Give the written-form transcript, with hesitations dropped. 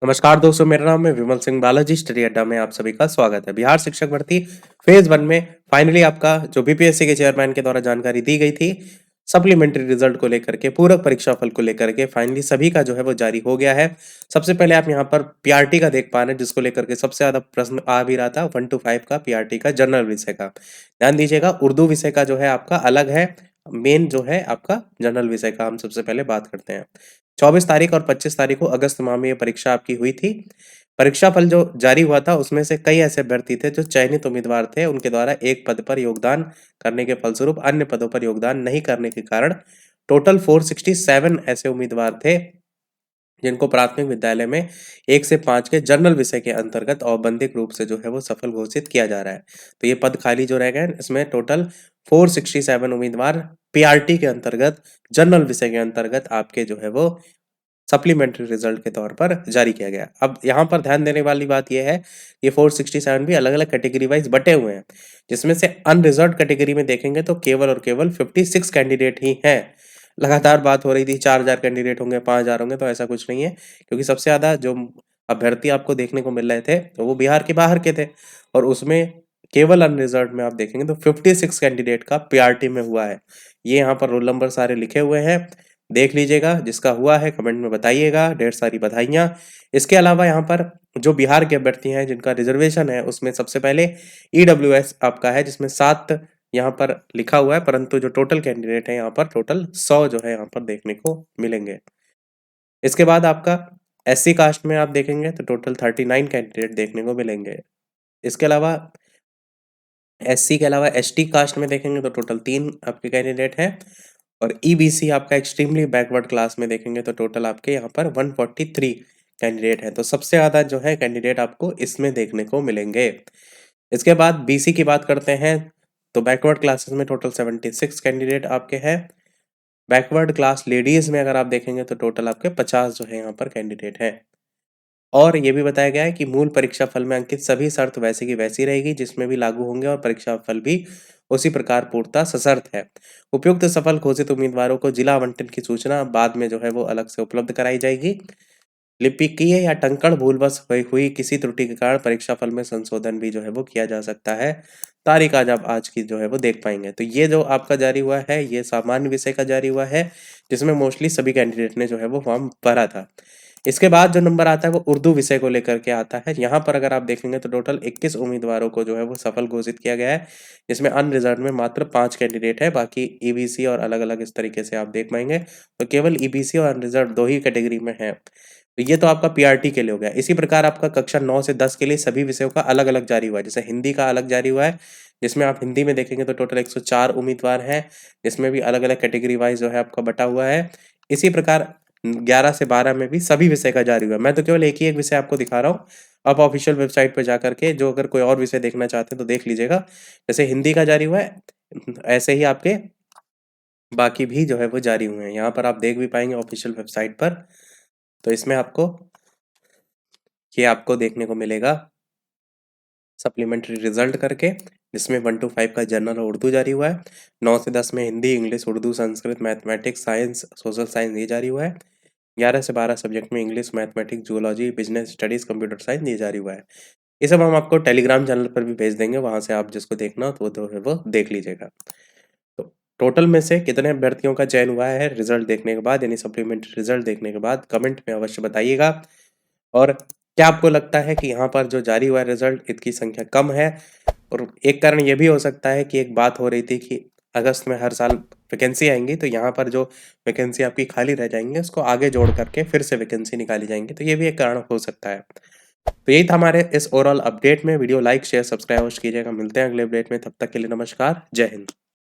नमस्कार दोस्तों, मेरा नाम है विमल सिंह बालाजी। स्टडी अड्डा में आप सभी का स्वागत है। बिहार शिक्षक भर्ती फेज 1 में फाइनली आपका जो बीपीएससी के चेयरमैन के द्वारा जानकारी दी गई थी सप्लीमेंट्री रिजल्ट को लेकर के, पूरक परीक्षा फल को लेकर के फाइनली सभी का जो है वो जारी हो गया है। सबसे पहले आप यहाँ पर पीआरटी का देख पा रहे हैं, जिसको लेकर के सबसे ज्यादा प्रश्न आ भी रहा था 1 to 5 का पीआरटी का जनरल विषय का। ध्यान दीजिएगा, उर्दू विषय का जो है आपका अलग है, मेन जो है आपका जनरल विषय का हम सबसे पहले बात करते हैं। 24 तारीख और 25 तारीख को अगस्त माह में ये परीक्षा आपकी हुई थी। परीक्षा फल जो जारी हुआ था उसमें से कई ऐसे अभ्यर्थी थे जो चयनित उम्मीदवार थे, उनके द्वारा एक पद पर योगदान करने के फलस्वरूप अन्य पदों पर योगदान नहीं करने के कारण टोटल 467 ऐसे उम्मीदवार थे जिनको प्राथमिक विद्यालय में 1 से 5 के जनरल विषय के अंतर्गत औपबंधिक रूप से जो है वो सफल घोषित किया जा रहा है। तो ये पद खाली जो रह गए, इसमें टोटल 467 उम्मीदवार पीआरटी के अंतर्गत, जनरल विषय के अंतर्गत आपके जो है वो सप्लीमेंट्री रिजल्ट के तौर पर जारी किया गया। अब यहाँ पर ध्यान देने वाली बात यह है, ये 467 भी अलग अलग कैटेगरी वाइज बटे हुए हैं, जिसमें से अनरिजर्व कैटेगरी में देखेंगे तो केवल और केवल 56 कैंडिडेट ही हैं। लगातार बात हो रही थी 4000 कैंडिडेट होंगे, 5000 होंगे, तो ऐसा कुछ नहीं है, क्योंकि सबसे ज्यादा जो अभ्यर्थी आपको देखने को मिल रहे थे तो वो बिहार के बाहर के थे, और उसमें केवल अनरिजर्व में आप देखेंगे तो 56 कैंडिडेट का पीआरटी में हुआ है। ये यहाँ पर रोल नंबर सारे लिखे हुए हैं, देख लीजिएगा, जिसका हुआ है कमेंट में बताइएगा। ढेर सारी बधाइयाँ। इसके अलावा यहाँ पर जो बिहार के अभ्यर्थी हैं जिनका रिजर्वेशन है, उसमें सबसे पहले ईडब्ल्यूएस आपका है, जिसमें 7 यहाँ पर लिखा हुआ है, परंतु जो टोटल कैंडिडेट है यहाँ पर टोटल 100 जो है यहाँ पर देखने को मिलेंगे। इसके बाद आपका एससी कास्ट में आप देखेंगे तो टोटल 39 कैंडिडेट देखने को मिलेंगे। इसके अलावा एससी के अलावा एसटी कास्ट में देखेंगे तो टोटल 3 आपके कैंडिडेट हैं, और ईबीसी आपका एक्सट्रीमली बैकवर्ड क्लास में देखेंगे तो टोटल आपके यहाँ पर 143 कैंडिडेट हैं। तो सबसे ज़्यादा जो है कैंडिडेट आपको इसमें देखने को मिलेंगे। इसके बाद बीसी की बात करते हैं तो बैकवर्ड क्लासेस में टोटल 76 कैंडिडेट आपके हैं। बैकवर्ड क्लास लेडीज में अगर आप देखेंगे तो टोटल आपके 50 जो है यहाँ पर कैंडिडेट हैं। और ये भी बताया गया है कि मूल परीक्षा फल में अंकित सभी शर्त वैसी की वैसी रहेगी, जिसमें भी लागू होंगे, और परीक्षा फल भी उसी प्रकार पूर्णतः सशर्त है। उपयुक्त सफल घोषित उम्मीदवारों को जिला आवंटन की सूचना बाद में जो है वो अलग से उपलब्ध कराई जाएगी। लिपिकीय या टंकण भूलवश हुई किसी त्रुटि के कारण परीक्षा फल में संशोधन भी जो है वो किया जा सकता है। तारीख आज की जो है वो देख पाएंगे। तो ये जो आपका जारी हुआ है, ये सामान्य विषय का जारी हुआ है, जिसमें मोस्टली सभी कैंडिडेट ने जो है वो फॉर्म भरा था। इसके बाद जो नंबर आता है वो उर्दू विषय को लेकर के आता है। यहाँ पर अगर आप देखेंगे तो टोटल 21 उम्मीदवारों को जो है वो सफल घोषित किया गया है, जिसमें अनरिजर्व में मात्र 5 कैंडिडेट है, बाकी ईबीसी और अलग अलग इस तरीके से आप देख पाएंगे। तो केवल ईबीसी और अनरिजर्व 2 ही कैटेगरी में है। तो ये तो आपका पीआरटी के लिए हो गया। इसी प्रकार आपका कक्षा 9 से 10 के लिए सभी विषयों का अलग अलग जारी हुआ है। जैसे हिंदी का अलग जारी हुआ है, जिसमें आप हिंदी में देखेंगे तो टोटल 104 उम्मीदवार हैं, जिसमें भी अलग अलग कैटेगरी वाइज जो है आपका बटा हुआ है। इसी प्रकार 11 से 12 में भी सभी विषय का जारी हुआ है। मैं तो केवल एक ही एक विषय आपको दिखा रहा हूँ। आप ऑफिशियल वेबसाइट पर जाकर के जो अगर कोई और विषय देखना चाहते हैं तो देख लीजिएगा। जैसे हिंदी का जारी हुआ है, ऐसे ही आपके बाकी भी जो है वो जारी हुए हैं। यहाँ पर आप देख भी पाएंगे ऑफिशियल वेबसाइट पर। तो इसमें आपको देखने को मिलेगा सप्लीमेंट्री रिजल्ट करके, जिसमें 1 to 5 का जनरल और उर्दू जारी हुआ है। 9 से 10 में Hindi, English, Urdu, Sanskrit, mathematics, science, social science ये जारी हुआ है। 11 से 12 सब्जेक्ट में English, mathematics, zoology, business studies, computer science ये जारी हुआ है। ये सब हम आपको टेलीग्राम चैनल पर भी भेज देंगे, वहां से आप जिसको देखना हो तो वो है वो देख लीजिएगा। तो टोटल में से कितने अभ्यर्थियों का चयन हुआ है रिजल्ट देखने के बाद, यानी सप्लीमेंट्री रिजल्ट देखने के बाद, कमेंट में अवश्य बताइएगा। और क्या आपको लगता है कि यहाँ पर जो जारी हुआ रिजल्ट इनकी संख्या कम है? और एक कारण ये भी हो सकता है कि एक बात हो रही थी कि अगस्त में हर साल वैकेंसी आएंगी, तो यहाँ पर जो वैकेंसी आपकी खाली रह जाएंगे उसको आगे जोड़ करके फिर से वैकेंसी निकाली जाएंगी, तो ये भी एक कारण हो सकता है। तो यही था हमारे इस ओवरऑल अपडेट में। वीडियो लाइक, शेयर, सब्सक्राइब कीजिएगा। मिलते हैं अगले अपडेट में, तब तक के लिए नमस्कार, जय हिंद।